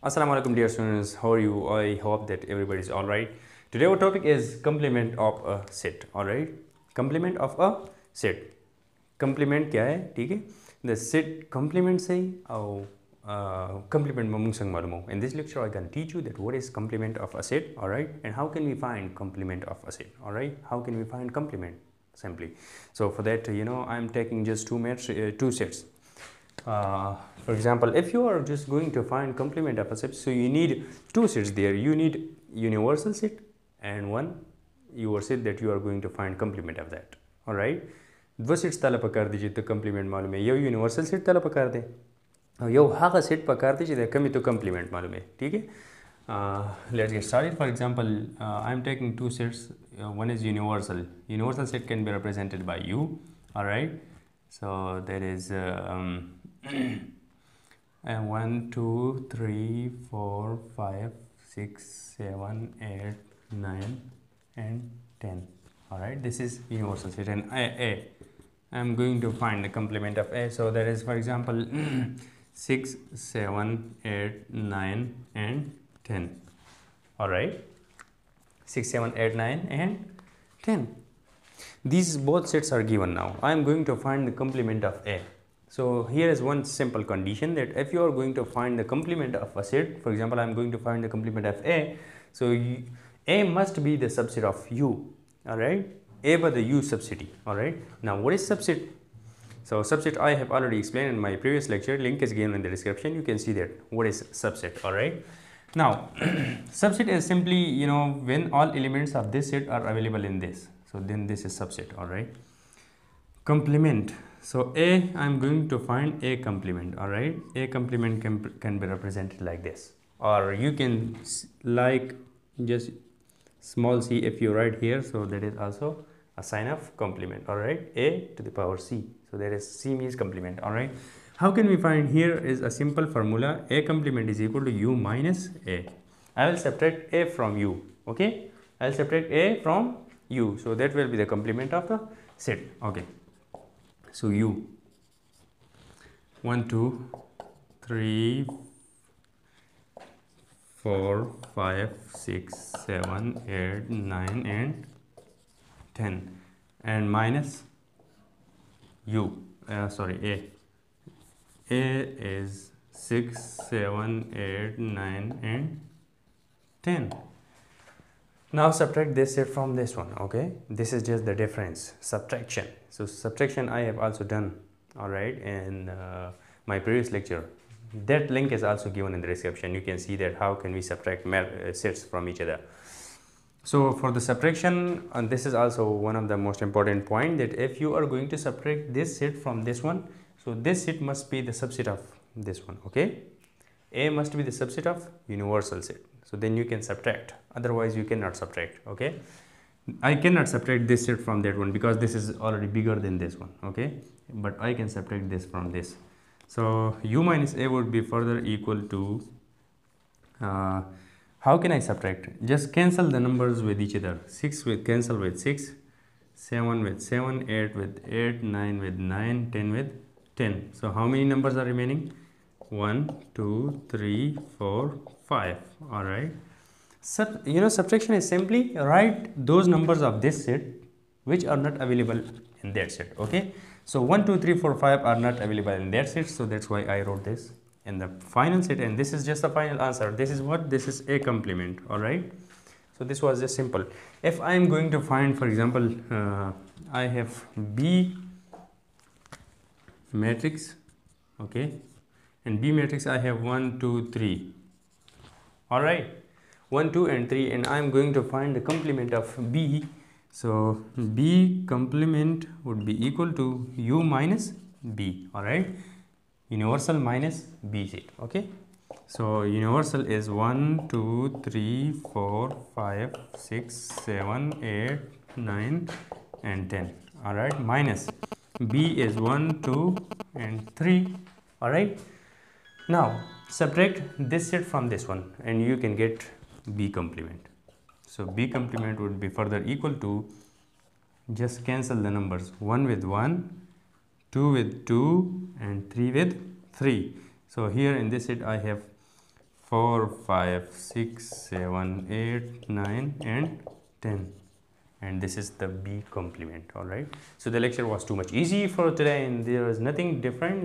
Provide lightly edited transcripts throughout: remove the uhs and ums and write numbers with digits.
Assalamu alaikum dear students, how are you? I hope that everybody is alright. Today our topic is complement of a set, alright? Complement of a set. Complement क्या है, ठीक है? The set complement से और complement में मुंग संग मालूम हो. In this lecture I can teach you that what is complement of a set, alright? And how can we find complement of a set, alright? How can we find complement simply? So for that, I'm taking just two sets. For example, if you are just going to find complement of a set, so you need two sets there. You need universal set and one your set that you are going to find complement of that. All right. दो sets तला पकड़ दीजिए तो complement मालूम है. यो universal set तला पकड़ दे. यो हाँ set पकड़ दीजिए तो कमी तो complement मालूम है. ठीक है. Let's get started. For example, I'm taking two sets. One is universal. Universal set can be represented by U. All right. So that is. And 1 2 3 4 5 6 7 8 9 and 10. All right, this is universal set. And a I'm going to find the complement of a, so that is, for example, 6 7 8 9 and 10. All right, 6 7 8 9 and 10. These both sets are given. Now I am going to find the complement of a. So here is one simple condition, that if you are going to find the complement of a set, for example, I am going to find the complement of A, so A must be the subset of U, alright, A by the U subset, alright. Now what is subset? So subset I have already explained in my previous lecture, link is given in the description, you can see that what is subset, alright. Now subset is simply, when all elements of this set are available in this, so then this is subset, alright. Complement. So A, I'm going to find A complement, all right. A complement can be represented like this, or you can like just small c if you write here, so that is also a sign of complement, all right. A to the power c, so that is c means complement, all right. How can we find? Here is a simple formula. A complement is equal to U minus A. I will subtract A from U, okay. I will subtract A from U, so that will be the complement of the set, okay. So U 1 2 3 4 5 6 7 8 9 and 10, and minus U, A is 6 7 8 9 and 10. Now subtract this set from this one, okay. This is just the difference, subtraction. So subtraction I have also done, all right, in my previous lecture. That link is also given in the description. You can see that how can we subtract sets from each other. So for the subtraction, and this is also one of the most important point, that if you are going to subtract this set from this one, so this set must be the subset of this one, okay. A must be the subset of universal set, so then you can subtract, otherwise you cannot subtract, okay. I cannot subtract this set from that one because this is already bigger than this one, okay, but I can subtract this from this. So U minus A would be further equal to, how can I subtract? Just cancel the numbers with each other. 6 with cancel with 6, 7 with 7, 8 with 8, 9 with 9, 10 with 10. So how many numbers are remaining? 1 2 3 4 5. All right. Subtraction is simply write those numbers of this set which are not available in that set, okay. So 1 2 3 4 5 are not available in that set, so that's why I wrote this in the final set, and this is just the final answer. This is what? This is A complement, all right. So this was just simple. If I am going to find, for example, I have B matrix, okay, and B matrix I have 1 2 3, all right, 1 2 and 3, and I am going to find the complement of B. So B complement would be equal to U minus B, all right, universal minus B set, okay. So universal is 1 2 3 4 5 6 7 8 9 and 10, all right, minus B is 1 2 and 3, all right. Now subtract this set from this one and you can get B complement. So B complement would be further equal to, just cancel the numbers, 1 with 1, 2 with 2 and 3 with 3. So here in this set I have 4 5 6 7 8 9 and 10, and this is the B complement. All right, so the lecture was too much easy for today and there was nothing different.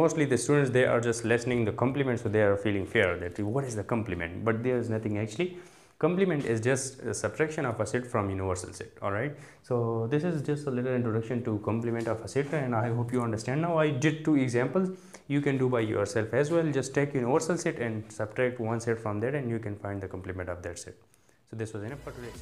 Mostly the students, they are just listening the complement, so they are feeling fear that what is the complement, but there is nothing actually. Complement is just a subtraction of a set from universal set. All right, so this is just a little introduction to complement of a set, and I hope you understand now. I did 2 examples, you can do by yourself as well. Just take universal set and subtract one set from that and you can find the complement of that set. So this was enough for today.